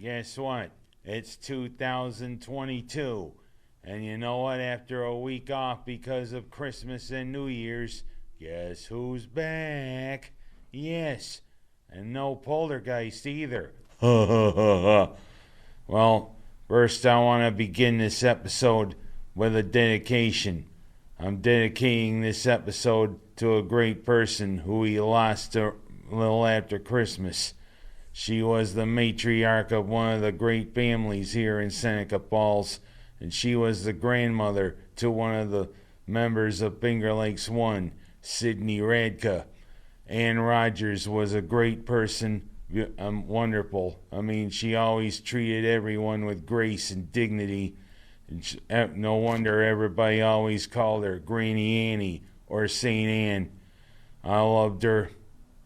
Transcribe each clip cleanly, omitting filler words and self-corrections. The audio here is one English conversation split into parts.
guess what? It's 2022. And you know what? After a week off because of Christmas and New Year's, guess who's back? Yes. And no poltergeist either. Well, first I want to begin this episode with a dedication. I'm dedicating this episode to a great person who we lost a little after Christmas. She was the matriarch of one of the great families here in Seneca Falls, and she was the grandmother to one of the members of Finger Lakes 1, Sidney Radka. Ann Rogers was a great person, wonderful. I mean, she always treated everyone with grace and dignity. And no wonder everybody always called her Granny Annie or St. Anne. I loved her,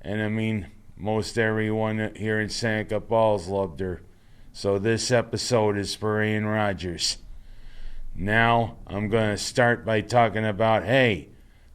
and I mean, most everyone here in Seneca Falls loved her. So this episode is for Ann Rogers. Now, I'm going to start by talking about, hey,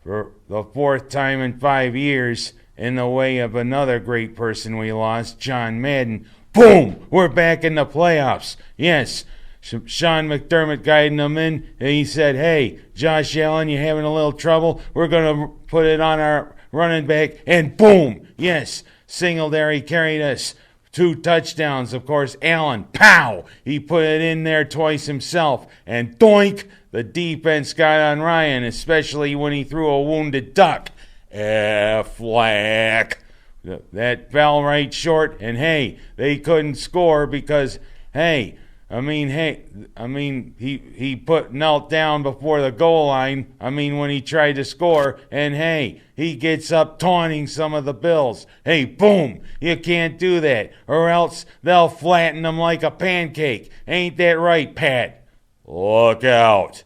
for the fourth time in 5 years, in the way of another great person we lost, John Madden, boom, we're back in the playoffs. Yes, Sean McDermott guiding them in, and he said, hey, Josh Allen, you having a little trouble? We're going to put it on our running back, and boom, yes, Singletary carried us. 2 touchdowns, of course. Allen, pow! He put it in there twice himself. And doink! The defense got on Ryan, especially when he threw a wounded duck. Flack. That fell right short. And hey, they couldn't score because, he knelt down before the goal line. When he tried to score, and hey, he gets up taunting some of the Bills. Hey, boom, you can't do that, or else they'll flatten them like a pancake. Ain't that right, Pat? Look out.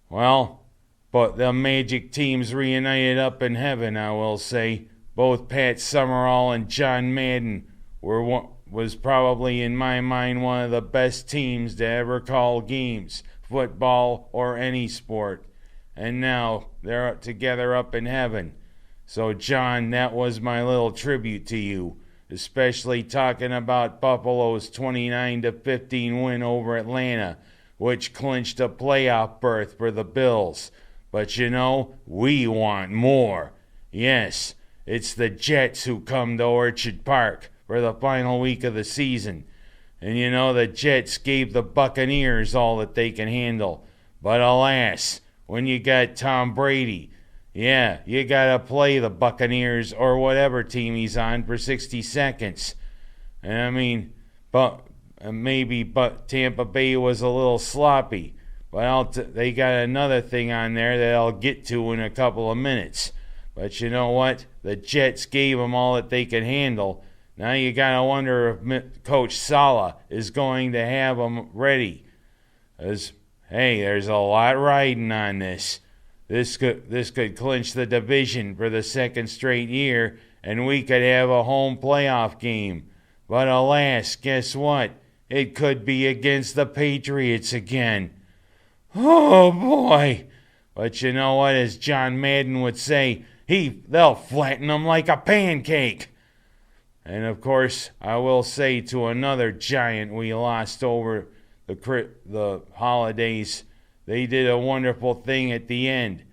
Well, but the Magic teams reunited up in heaven, I will say. Both Pat Summerall and John Madden was probably, in my mind, one of the best teams to ever call games, football or any sport. And now they're together up in heaven. So, John, that was my little tribute to you, especially talking about Buffalo's 29-15 win over Atlanta, which clinched a playoff berth for the Bills. But you know, we want more. Yes, it's the Jets who come to Orchard Park for the final week of the season. And you know, the Jets gave the Buccaneers all that they can handle. But alas, when you got Tom Brady, yeah, you got to play the Buccaneers or whatever team he's on for 60 seconds. And but Tampa Bay was a little sloppy. But they got another thing on there that I'll get to in a couple of minutes. But you know what? The Jets gave them all that they could handle. Now you got to wonder if Coach Saleh is going to have them ready. Because, hey, there's a lot riding on this. This could clinch the division for the second straight year, and we could have a home playoff game. But alas, guess what? It could be against the Patriots again. Oh, boy. But you know what? As John Madden would say, they'll flatten them like a pancake. And, of course, I will say to another giant we lost over the holidays, they did a wonderful thing at the end,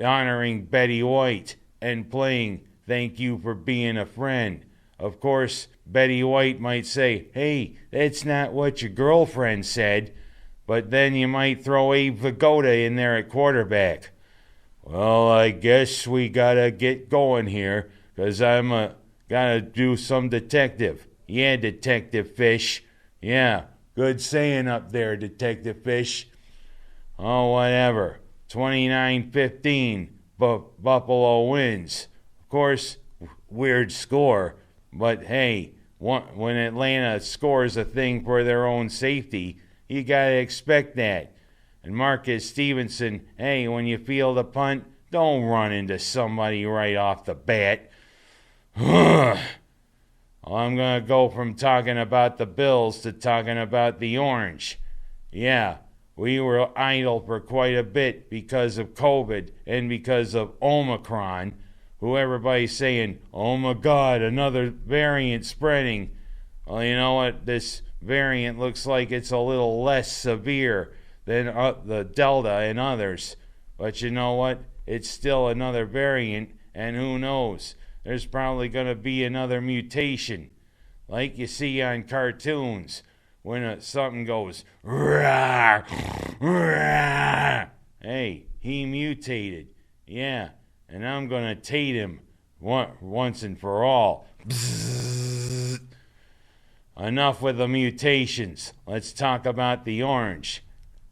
honoring Betty White and playing Thank You for Being a Friend. Of course, Betty White might say, hey, that's not what your girlfriend said, but then you might throw Abe Vigoda in there at quarterback. Well, I guess we gotta get going here, because I'm gotta do some detective. Yeah, Detective Fish. Yeah, good saying up there, Detective Fish. Oh, whatever. 29-15, Buffalo wins. Of course, weird score, but hey, when Atlanta scores a thing for their own safety, you gotta expect that. And Marcus Stevenson, hey, when you field a punt, don't run into somebody right off the bat. Well, I'm going to go from talking about the Bills to talking about the Orange. Yeah, we were idle for quite a bit because of COVID and because of Omicron, who everybody's saying, oh my God, another variant spreading. Well, you know what? This variant looks like it's a little less severe than the Delta and others. But you know what? It's still another variant, and who knows? There's probably going to be another mutation. Like you see on cartoons when something goes, rah, rah. Hey, he mutated. Yeah, and I'm going to tate him once and for all. Bzzz. Enough with the mutations. Let's talk about the Orange.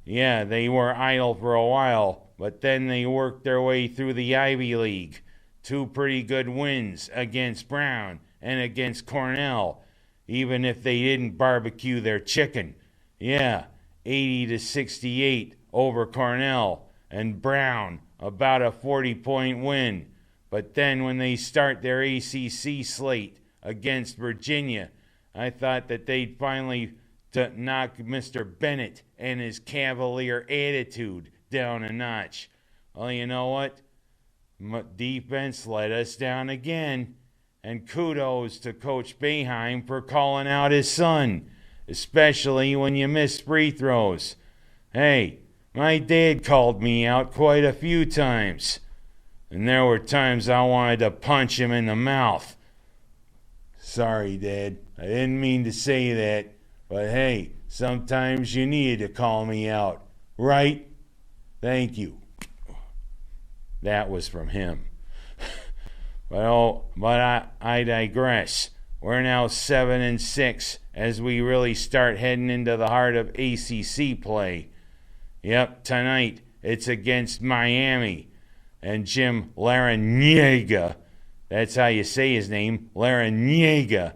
Yeah, they were idle for a while, but then they worked their way through the Ivy League. 2 pretty good wins against Brown and against Cornell, even if they didn't barbecue their chicken. Yeah, 80-68 over Cornell, and Brown about a 40-point win. But then when they start their ACC slate against Virginia, I thought that they'd finally knock Mr. Bennett and his cavalier attitude down a notch. Well, you know what? Defense let us down again. And kudos to Coach Boeheim for calling out his son, especially when you miss free throws. Hey, my dad called me out quite a few times. And there were times I wanted to punch him in the mouth. Sorry, Dad. I didn't mean to say that. But hey, sometimes you needed to call me out. Right? Thank you. That was from him. But I digress. We're now 7-6 as we really start heading into the heart of ACC play. Yep, tonight it's against Miami. And Jim Larrañaga, that's how you say his name, Larrañaga.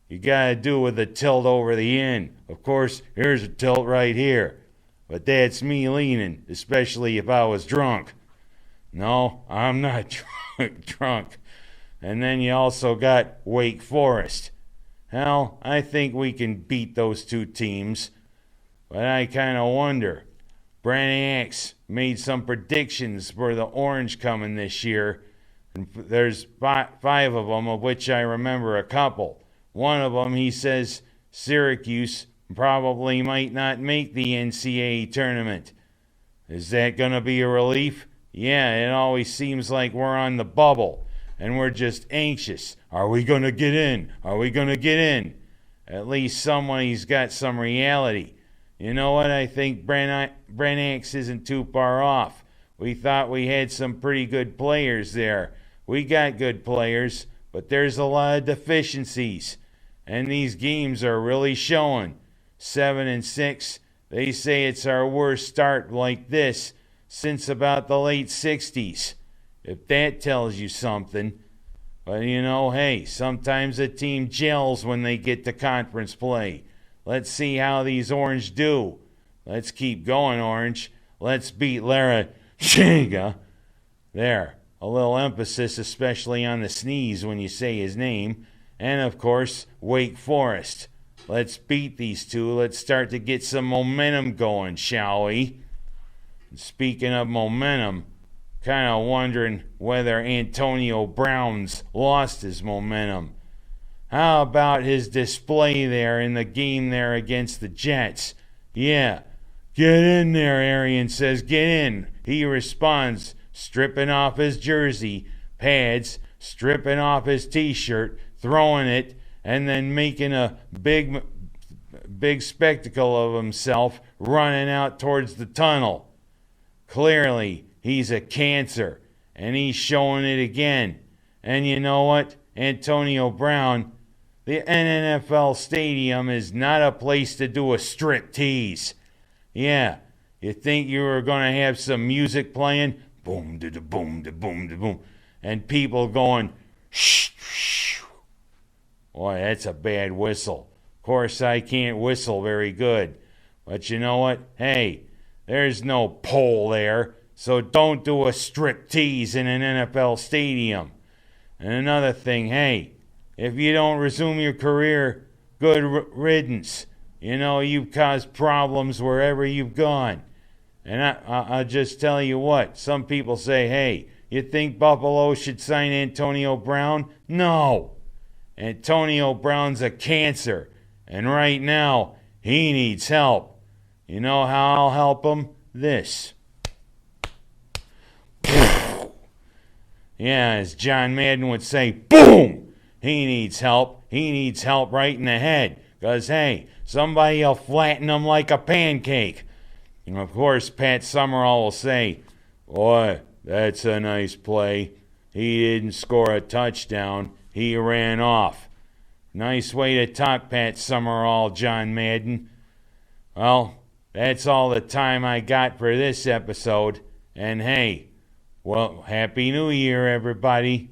You gotta do with a tilt over the end. Of course, here's a tilt right here. But that's me leaning, especially if I was drunk. No, I'm not drunk. And then you also got Wake Forest. Hell, I think we can beat those 2 teams. But I kind of wonder. Brent Axe made some predictions for the Orange coming this year. And there's 5 of them, of which I remember a couple. One of them, he says Syracuse probably might not make the NCAA tournament. Is that going to be a relief? Yeah, it always seems like we're on the bubble, and we're just anxious. Are we going to get in? Are we going to get in? At least somebody's got some reality. You know what? I think Brent Axe isn't too far off. We thought we had some pretty good players there. We got good players, but there's a lot of deficiencies. And these games are really showing. 7-6, they say it's our worst start like this since about the late 60s. If that tells you something. But you know, hey, sometimes a team gels when they get to conference play. Let's see how these Orange do. Let's keep going, Orange. Let's beat Larrañaga. There, a little emphasis, especially on the sneeze when you say his name. And, of course, Wake Forest. Let's beat these 2. Let's start to get some momentum going, shall we? And speaking of momentum, kind of wondering whether Antonio Brown's lost his momentum. How about his display there in the game there against the Jets? Yeah, get in there, Arian says, get in. He responds, stripping off his jersey, pads, stripping off his t-shirt, throwing it, and then making a big spectacle of himself running out towards the tunnel. Clearly, he's a cancer, and he's showing it again. And you know what? Antonio Brown, the NFL stadium is not a place to do a strip tease. Yeah, you think you were going to have some music playing? Boom, da da boom, da boom, da boom. And people going, shh, shh. Boy, that's a bad whistle. Of course, I can't whistle very good. But you know what? Hey, there's no pole there. So don't do a strip tease in an NFL stadium. And another thing, hey, if you don't resume your career, good riddance. You know, you've caused problems wherever you've gone. And I'll just tell you what, some people say, hey, you think Buffalo should sign Antonio Brown? No. Antonio Brown's a cancer, And right now, he needs help. You know how I'll help him? This. Yeah, as John Madden would say, boom! He needs help. He needs help right in the head. Because, hey, somebody will flatten him like a pancake. And, of course, Pat Summerall will say, boy, that's a nice play. He didn't score a touchdown. He ran off. Nice way to talk, Pat Summerall, John Madden. Well, that's all the time I got for this episode. And, hey, well, Happy New Year, everybody.